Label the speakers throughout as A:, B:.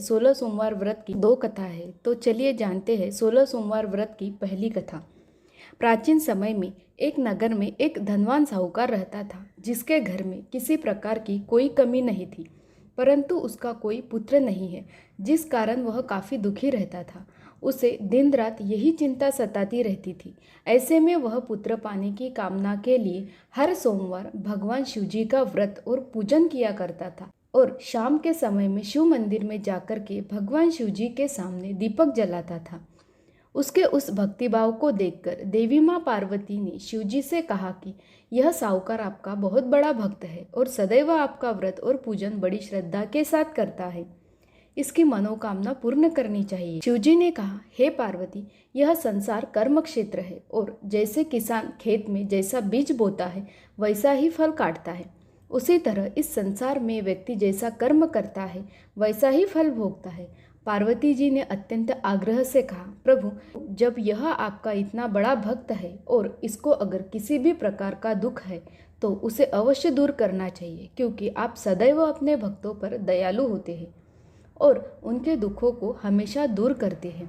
A: 16 सोमवार व्रत की दो कथा है, तो चलिए जानते हैं 16 सोमवार व्रत की पहली कथा। प्राचीन समय में एक नगर में एक धनवान साहूकार रहता था, जिसके घर में किसी प्रकार की कोई कमी नहीं थी, परंतु उसका कोई पुत्र नहीं है, जिस कारण वह काफ़ी दुखी रहता था। उसे दिन रात यही चिंता सताती रहती थी। ऐसे में वह पुत्र पाने की कामना के लिए हर सोमवार भगवान शिव जी का व्रत और पूजन किया करता था और शाम के समय में शिव मंदिर में जाकर के भगवान शिव जी के सामने दीपक जलाता था। उसके उस भक्तिभाव को देखकर देवी माँ पार्वती ने शिव जी से कहा कि यह साहूकार आपका बहुत बड़ा भक्त है और सदैव आपका व्रत और पूजन बड़ी श्रद्धा के साथ करता है। इसकी मनोकामना पूर्ण करनी चाहिए। शिव जी ने कहा, हे पार्वती, यह संसार कर्म क्षेत्र है और जैसे किसान खेत में जैसा बीज बोता है वैसा ही फल काटता है, उसी तरह इस संसार में व्यक्ति जैसा कर्म करता है वैसा ही फल भोगता है। पार्वती जी ने अत्यंत आग्रह से कहा, प्रभु, जब यह आपका इतना बड़ा भक्त है और इसको अगर किसी भी प्रकार का दुख है तो उसे अवश्य दूर करना चाहिए, क्योंकि आप सदैव अपने भक्तों पर दयालु होते हैं और उनके दुखों को हमेशा दूर करते हैं।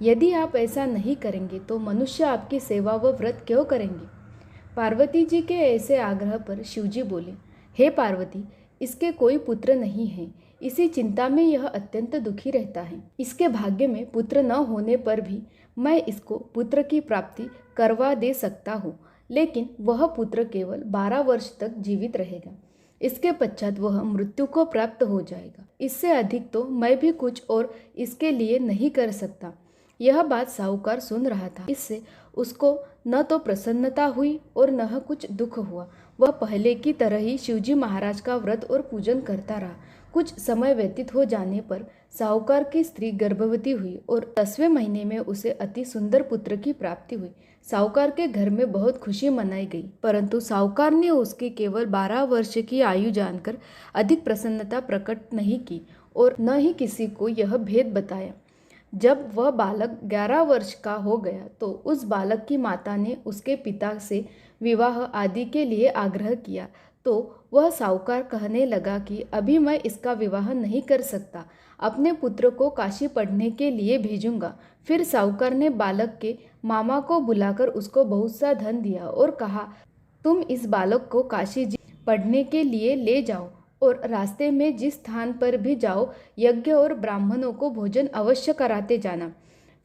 A: यदि आप ऐसा नहीं करेंगे तो मनुष्य आपकी सेवा व व्रत क्यों करेंगे। पार्वती जी के ऐसे आग्रह पर शिवजी बोले, हे पार्वती, इसके कोई पुत्र नहीं है, इसी चिंता में यह अत्यंत दुखी रहता है। इसके भाग्य में पुत्र न होने पर भी मैं इसको पुत्र की प्राप्ति करवा दे सकता हूँ, लेकिन वह पुत्र केवल 12 वर्ष तक जीवित रहेगा। इसके पश्चात वह मृत्यु को प्राप्त हो जाएगा। इससे अधिक तो मैं भी कुछ और इसके लिए नहीं कर सकता। यह बात साहूकार सुन रहा था। इससे उसको न तो प्रसन्नता हुई और न कुछ दुख हुआ। वह पहले की तरह ही शिवजी महाराज का व्रत और पूजन करता रहा। कुछ समय व्यतीत हो जाने पर साहूकार की स्त्री गर्भवती हुई और 10वें महीने में उसे अति सुंदर पुत्र की प्राप्ति हुई। साहूकार के घर में बहुत खुशी मनाई गई, परंतु साहूकार ने उसकी केवल 12 वर्ष की आयु जानकर अधिक प्रसन्नता प्रकट नहीं की और न ही किसी को यह भेद बताया। जब वह बालक 11 वर्ष का हो गया तो उस बालक की माता ने उसके पिता से विवाह आदि के लिए आग्रह किया, तो वह साहूकार कहने लगा कि अभी मैं इसका विवाह नहीं कर सकता, अपने पुत्र को काशी पढ़ने के लिए भेजूंगा। फिर साहूकार ने बालक के मामा को बुलाकर उसको बहुत सा धन दिया और कहा, तुम इस बालक को काशी जी पढ़ने के लिए ले जाओ और रास्ते में जिस स्थान पर भी जाओ यज्ञ और ब्राह्मणों को भोजन अवश्य कराते जाना।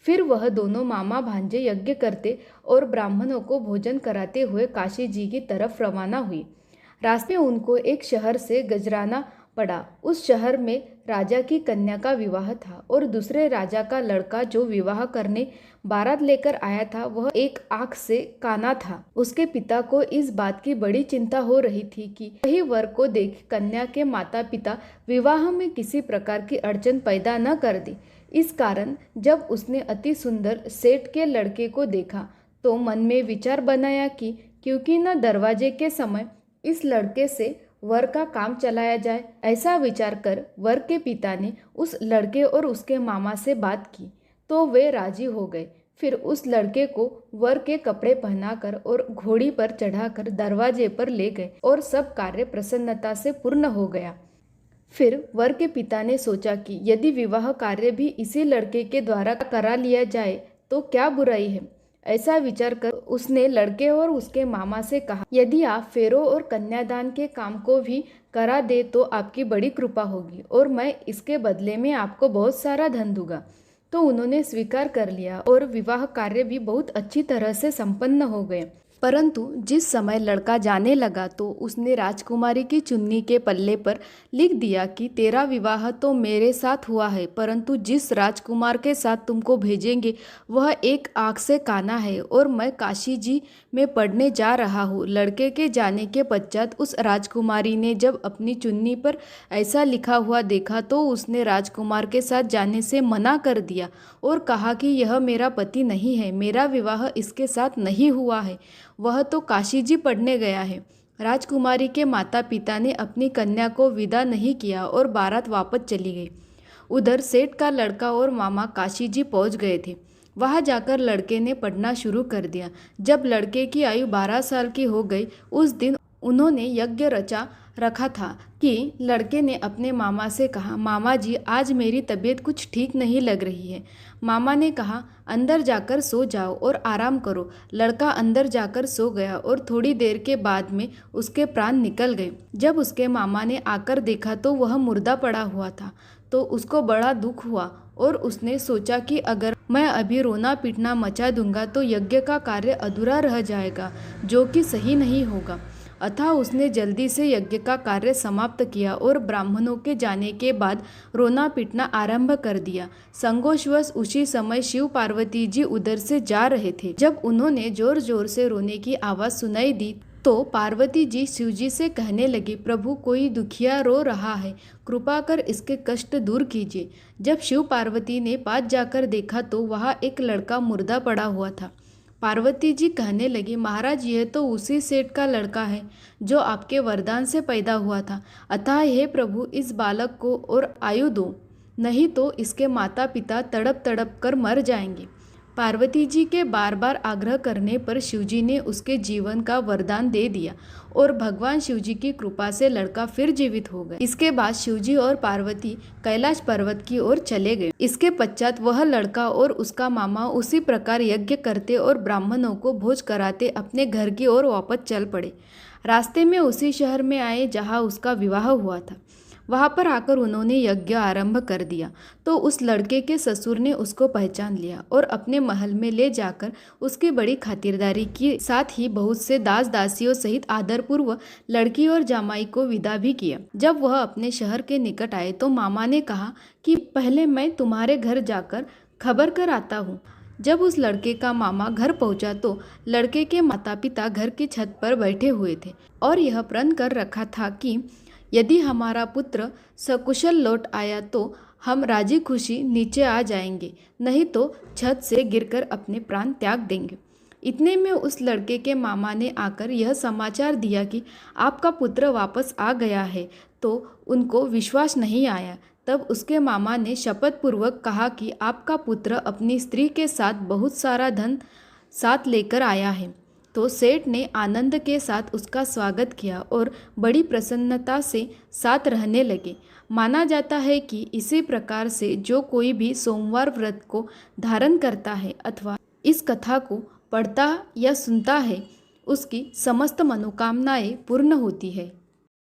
A: फिर वह दोनों मामा भांजे यज्ञ करते और ब्राह्मणों को भोजन कराते हुए काशी जी की तरफ रवाना हुई। रास्ते में उनको एक शहर से गुजरना पड़ा। उस शहर में राजा की कन्या का विवाह था और दूसरे राजा का लड़का जो विवाह करने बारात लेकर आया था वह एक आंख से काना था। उसके पिता को इस बात की बड़ी चिंता हो रही थी कि वही वर को देख कन्या के माता पिता विवाह में किसी प्रकार की अड़चन पैदा न कर दे। इस कारण जब उसने अति सुंदर सेठ के लड़के को देखा तो मन में विचार बनाया कि क्योंकि न दरवाजे के समय इस लड़के से वर का काम चलाया जाए। ऐसा विचार कर वर के पिता ने उस लड़के और उसके मामा से बात की तो वे राजी हो गए। फिर उस लड़के को वर के कपड़े पहनाकर और घोड़ी पर चढ़ाकर दरवाजे पर ले गए और सब कार्य प्रसन्नता से पूर्ण हो गया। फिर वर के पिता ने सोचा कि यदि विवाह कार्य भी इसी लड़के के द्वारा करा लिया जाए तो क्या बुराई है। ऐसा विचार कर उसने लड़के और उसके मामा से कहा, यदि आप फेरों और कन्यादान के काम को भी करा दे तो आपकी बड़ी कृपा होगी और मैं इसके बदले में आपको बहुत सारा धन दूंगा। तो उन्होंने स्वीकार कर लिया और विवाह कार्य भी बहुत अच्छी तरह से संपन्न हो गए। परंतु जिस समय लड़का जाने लगा तो उसने राजकुमारी की चुन्नी के पल्ले पर लिख दिया कि तेरा विवाह तो मेरे साथ हुआ है, परंतु जिस राजकुमार के साथ तुमको भेजेंगे वह एक आँख से काना है और मैं काशी जी में पढ़ने जा रहा हूँ। लड़के के जाने के पश्चात उस राजकुमारी ने जब अपनी चुन्नी पर ऐसा लिखा हुआ देखा तो उसने राजकुमार के साथ जाने से मना कर दिया और कहा कि यह मेरा पति नहीं है, मेरा विवाह इसके साथ नहीं हुआ है, वह तो काशी जी पढ़ने गया है। राजकुमारी के माता पिता ने अपनी कन्या को विदा नहीं किया और बारात वापस चली गई। उधर सेठ का लड़का और मामा काशी जी पहुंच गए थे। वहां जाकर लड़के ने पढ़ना शुरू कर दिया। जब लड़के की आयु 12 साल की हो गई उस दिन उन्होंने यज्ञ रचा रखा था कि लड़के ने अपने मामा से कहा, मामा जी आज मेरी तबीयत कुछ ठीक नहीं लग रही है। मामा ने कहा, अंदर जाकर सो जाओ और आराम करो। लड़का अंदर जाकर सो गया और थोड़ी देर के बाद में उसके प्राण निकल गए। जब उसके मामा ने आकर देखा तो वह मुर्दा पड़ा हुआ था, तो उसको बड़ा दुख हुआ और उसने सोचा कि अगर मैं अभी रोना पीटना मचा दूंगा तो यज्ञ का कार्य अधूरा रह जाएगा, जो कि सही नहीं होगा। अतः उसने जल्दी से यज्ञ का कार्य समाप्त किया और ब्राह्मणों के जाने के बाद रोना पीटना आरंभ कर दिया। संगोशवश उसी समय शिव पार्वती जी उधर से जा रहे थे। जब उन्होंने जोर जोर से रोने की आवाज़ सुनाई दी तो पार्वती जी शिव जी से कहने लगी, प्रभु कोई दुखिया रो रहा है, कृपा कर इसके कष्ट दूर कीजिए। जब शिव पार्वती ने पास जाकर देखा तो वहाँ एक लड़का मुर्दा पड़ा हुआ था। पार्वती जी कहने लगी, महाराज यह तो उसी सेठ का लड़का है जो आपके वरदान से पैदा हुआ था। अतः हे प्रभु इस बालक को और आयु दो, नहीं तो इसके माता पिता तड़प तड़प कर मर जाएंगे। पार्वती जी के बार बार आग्रह करने पर शिवजी ने उसके जीवन का वरदान दे दिया और भगवान शिवजी की कृपा से लड़का फिर जीवित हो गया। इसके बाद शिवजी और पार्वती कैलाश पर्वत की ओर चले गए। इसके पश्चात वह लड़का और उसका मामा उसी प्रकार यज्ञ करते और ब्राह्मणों को भोज कराते अपने घर की ओर वापस चल पड़े। रास्ते में उसी शहर में आए जहाँ उसका विवाह हुआ था। वहाँ पर आकर उन्होंने यज्ञ आरंभ कर दिया तो उस लड़के के ससुर ने उसको पहचान लिया और अपने महल में ले जाकर उसकी बड़ी खातिरदारी के साथ ही बहुत से दास दासियों सहित आदरपूर्वक लड़की और जामाई को विदा भी किया। जब वह अपने शहर के निकट आए तो मामा ने कहा कि पहले मैं तुम्हारे घर जाकर खबर कर आता हूँ। जब उस लड़के का मामा घर पहुंचा तो लड़के के माता पिता घर की छत पर बैठे हुए थे और यह प्रण कर रखा था कि यदि हमारा पुत्र सकुशल लौट आया तो हम राजी खुशी नीचे आ जाएंगे, नहीं तो छत से गिरकर अपने प्राण त्याग देंगे। इतने में उस लड़के के मामा ने आकर यह समाचार दिया कि आपका पुत्र वापस आ गया है, तो उनको विश्वास नहीं आया। तब उसके मामा ने शपथ पूर्वक कहा कि आपका पुत्र अपनी स्त्री के साथ बहुत सारा धन साथ लेकर आया है। तो सेठ ने आनंद के साथ उसका स्वागत किया और बड़ी प्रसन्नता से साथ रहने लगे। माना जाता है कि इसी प्रकार से जो कोई भी सोमवार व्रत को धारण करता है अथवा इस कथा को पढ़ता या सुनता है, उसकी समस्त मनोकामनाएं पूर्ण होती है।